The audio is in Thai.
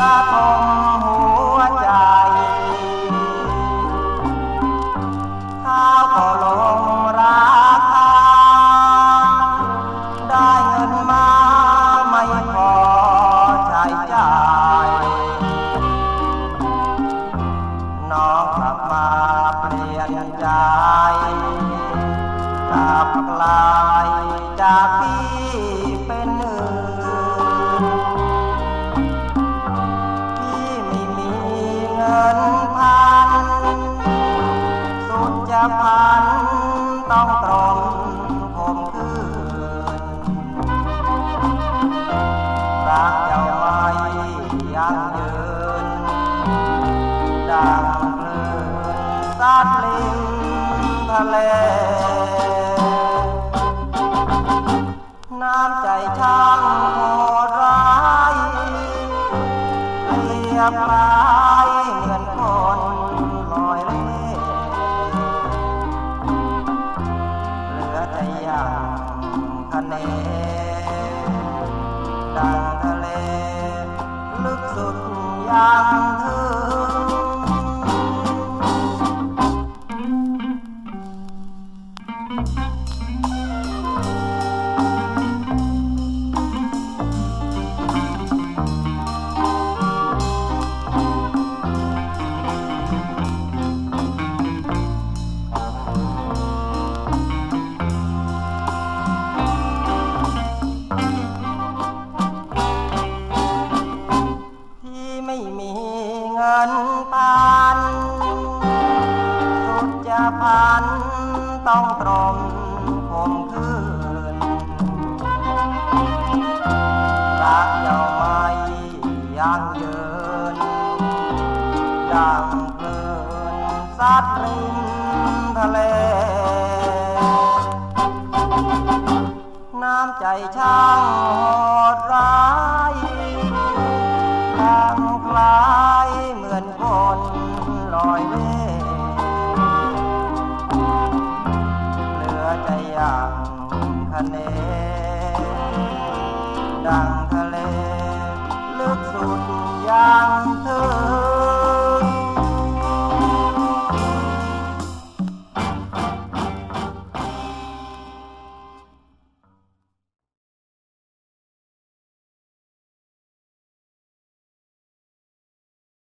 ระทมหัวใจข้าวก็ลงราคาได้เงินมาไม่พอใช้จ่ายน้องกลับมาเปลี่ยนใจกลับกลายจากพี่เป็นอื่นพี่ไม่มีเงินพันสุดจะพันต้องตรงข่มขืนรักเจ้าไม่ยั่งยืนดังคลื่นซัดริมทะเลน้ำใจช่างโหดร้ายเปรียบร้ายเหมือนคนลอยเล่เหลือแต่อย่างคะเนดังทะเลลึกสุดยังถึงไม่มีเงินพันสุดจะพันต้องตรงข่มขืนรักเจ้าไม่ยั่งยืนดังคลื่นซัดริมทะเลน้ำใจช่างโหดร้ายดังคล้ายเหมือนคนลอยเล่เหลือใจอย่างคะเนดังทะเลลึกสุดยัง